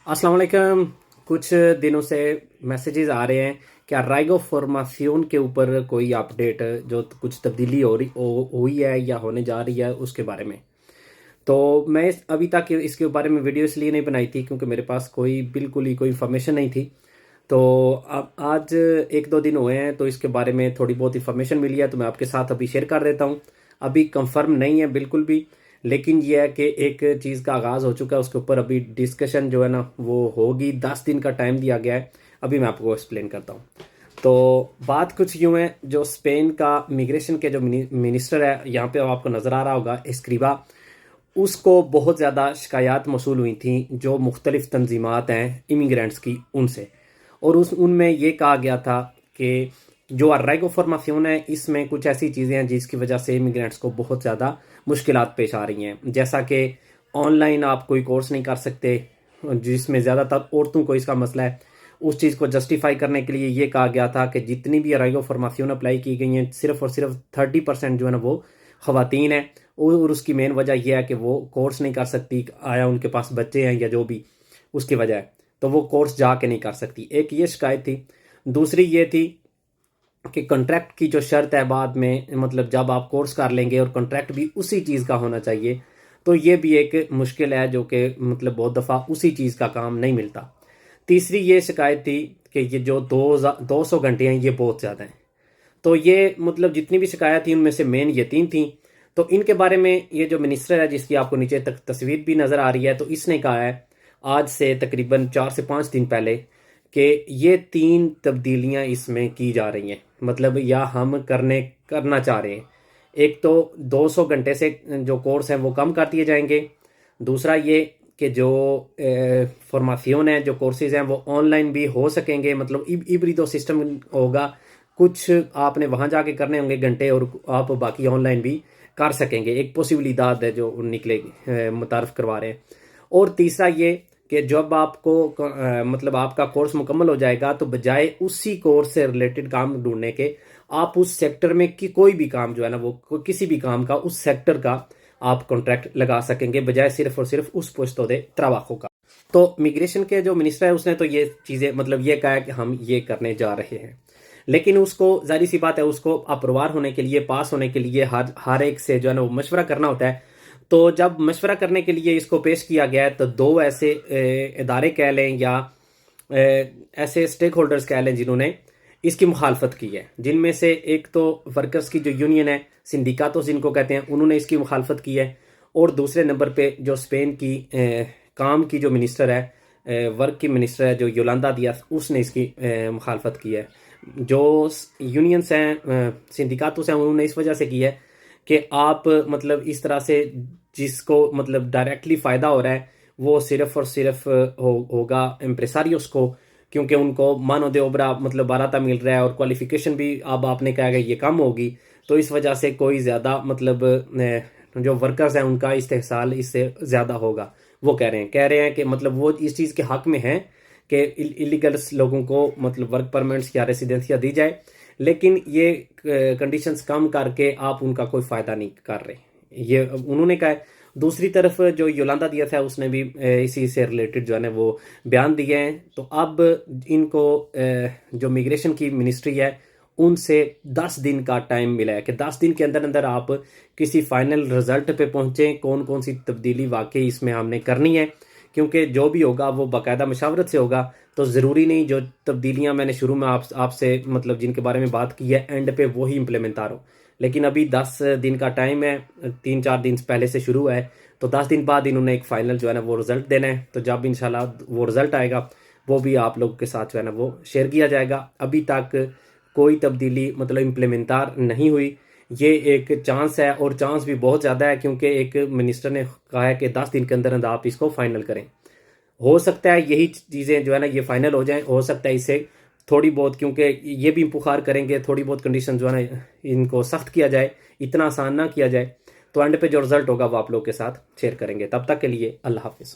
अस्सलाम वालेकुम। कुछ दिनों से मैसेजेस आ रहे हैं क्या राइगो फॉर्मासियोन के ऊपर कोई अपडेट जो कुछ तब्दीली हुई है या होने जा रही है उसके बारे में। तो मैं अभी तक इसके बारे में वीडियो इसलिए नहीं बनाई थी क्योंकि मेरे पास कोई बिल्कुल ही कोई इन्फॉर्मेशन नहीं थी। तो अब आज एक दो दिन हुए हैं तो इसके बारे में थोड़ी बहुत इन्फॉर्मेशन मिली है तो मैं आपके साथ अभी शेयर कर देता हूँ। अभी कंफर्म नहीं है बिल्कुल भी, लेकिन यह है कि एक चीज़ का आगाज़ हो चुका है, उसके ऊपर अभी डिस्कशन जो है ना वो होगी। 10 दिन का टाइम दिया गया है। अभी मैं आपको एक्सप्लेन करता हूँ। तो बात कुछ यूँ है, जो स्पेन का मिग्रेशन के जो मिनिस्टर है, यहाँ पे आपको नज़र आ रहा होगा एस्क्रिबा, उसको बहुत ज़्यादा शिकायत मौसूल हुई थी जो मुख्तलिफ तंजीमात हैं इमिग्रेंट्स की उनसे। और उनमें ये कहा गया था कि जो अर्राइगो फॉर्मासियोन है इसमें कुछ ऐसी चीज़ें हैं जिसकी वजह से इमिग्रेंट्स को बहुत ज़्यादा मुश्किलात पेश आ रही हैं। जैसा कि ऑनलाइन आप कोई कोर्स नहीं कर सकते, जिसमें ज़्यादातर औरतों को इसका मसला है। उस चीज़ को जस्टिफाई करने के लिए ये कहा गया था कि जितनी भी अर्राइगो फॉर्मासियोन अप्लाई की गई हैं सिर्फ और सिर्फ 30% जो है ना वो ख़वातीन है। और उसकी मेन वजह यह है कि वो कोर्स नहीं कर सकती, आया उनके पास बच्चे हैं या जो भी उसकी वजह है, तो वो कोर्स जाके नहीं कर सकती। एक ये शिकायत थी। दूसरी ये थी कि कॉन्ट्रैक्ट की जो शर्त है बाद में, मतलब जब आप कोर्स कर लेंगे और कॉन्ट्रैक्ट भी उसी चीज़ का होना चाहिए, तो ये भी एक मुश्किल है जो कि मतलब बहुत दफ़ा उसी चीज़ का काम नहीं मिलता। तीसरी ये शिकायत थी कि ये जो 200 घंटे हैं ये बहुत ज़्यादा हैं। तो ये मतलब जितनी भी शिकायत थी उनमें से मेन ये 3 थी। तो इनके बारे में ये जो मिनिस्टर है जिसकी आपको नीचे तक तस्वीर भी नज़र आ रही है, तो इसने कहा है आज से तकरीबन 4 से 5 दिन पहले कि ये 3 तब्दीलियां इसमें की जा रही हैं, मतलब या हम करना चाह रहे हैं। एक तो 200 घंटे से जो कोर्स हैं वो कम कर दिए जाएंगे। दूसरा ये कि जो फॉर्मासियोन है, जो कोर्सेज हैं वो ऑनलाइन भी हो सकेंगे, मतलब इब्रिदो सिस्टम होगा। कुछ आपने वहाँ जाके करने होंगे घंटे और आप बाकी ऑनलाइन भी कर सकेंगे। एक पॉसिबिलिटी है जो निकले मुतारफ़ करवा रहे हैं। और तीसरा ये कि जब आपको मतलब आपका कोर्स मुकम्मल हो जाएगा तो बजाय उसी कोर्स से रिलेटेड काम ढूंढने के, आप उस सेक्टर में की कोई भी काम जो है ना वो किसी भी काम का उस सेक्टर का आप कॉन्ट्रैक्ट लगा सकेंगे, बजाय सिर्फ और सिर्फ उस पुश्तो दे त्राबाखों का। तो मिग्रेशन के जो मिनिस्टर है उसने तो ये चीज़ें मतलब ये कहा है कि हम ये करने जा रहे हैं, लेकिन उसको जाहिर सी बात है उसको अप्रूवाल होने के लिए, पास होने के लिए हर एक से जो है ना वो मशवरा करना होता है। तो जब मशवरा करने के लिए इसको पेश किया गया है तो दो ऐसे इदारे कह लें या ऐसे स्टेक होल्डर्स कह लें जिन्होंने इसकी मुखालफत की है, जिनमें से एक तो वर्कर्स की जो यूनियन है, सिंडिकातों जिनको कहते हैं, उन्होंने इसकी मुखालफत की है। और दूसरे नंबर पे जो स्पेन की काम की जो मिनिस्टर है, वर्क की मिनिस्टर है जो योलांदा दियास, उसने इसकी मुखालफत की है। जो यूनियंस हैं, सिंडिकातों हैं, उन्होंने इस वजह से की है कि आप मतलब इस तरह से जिसको मतलब डायरेक्टली फ़ायदा हो रहा है वो सिर्फ और सिर्फ होगा एम्प्रेसारियोस को, क्योंकि उनको मानो दे ओबरा मतलब बाराता मिल रहा है और क्वालिफिकेशन भी अब आपने कहा कि ये कम होगी। तो इस वजह से कोई ज़्यादा मतलब जो वर्कर्स हैं उनका इस्तेहसाल इससे ज़्यादा होगा। वो कह रहे हैं कि मतलब वो इस चीज़ के हक में हैं कि इलीगल्स लोगों को मतलब वर्क परमिट्स या रेसिडेंसिया दी जाए, लेकिन ये कंडीशंस कम करके आप उनका कोई फ़ायदा नहीं कर रहे, ये उन्होंने कहा है। दूसरी तरफ जो योलांदा दिया था उसने भी इसी से रिलेटेड जो है ना वो बयान दिए हैं। तो अब इनको जो मिग्रेशन की मिनिस्ट्री है उनसे 10 दिन का टाइम मिला है कि 10 दिन के अंदर अंदर आप किसी फाइनल रिजल्ट पे पहुंचें कौन कौन सी तब्दीली वाकई इसमें हमने करनी है, क्योंकि जो भी होगा वो बाकायदा मशावरत से होगा। तो ज़रूरी नहीं जो तब्दीलियां मैंने शुरू में आपसे मतलब जिनके बारे में बात की है एंड पे वही इम्प्लीमेंट हो, लेकिन अभी 10 दिन का टाइम है, 3-4 दिन पहले से शुरू है। तो 10 दिन बाद इन्होंने एक फाइनल जो है ना वो रिजल्ट देना है। तो जब इंशाल्लाह वो रिजल्ट आएगा वो भी आप लोगों के साथ जो है ना वो शेयर किया जाएगा। अभी तक कोई तब्दीली मतलब इम्प्लीमेंटार नहीं हुई। ये एक चांस है और चांस भी बहुत ज़्यादा है, क्योंकि एक मिनिस्टर ने कहा है कि 10 दिन के अंदर अंदर आप इसको फाइनल करें। हो सकता है यही चीज़ें जो है ना ये फाइनल हो जाएं, हो सकता है इससे थोड़ी बहुत, क्योंकि ये भी पुखार करेंगे थोड़ी बहुत कंडीशन जो है ना इनको सख्त किया जाए, इतना आसान ना किया जाए। तो एंड पे जो रिजल्ट होगा वो आप लोग के साथ शेयर करेंगे। तब तक के लिए अल्लाह हाफिज़।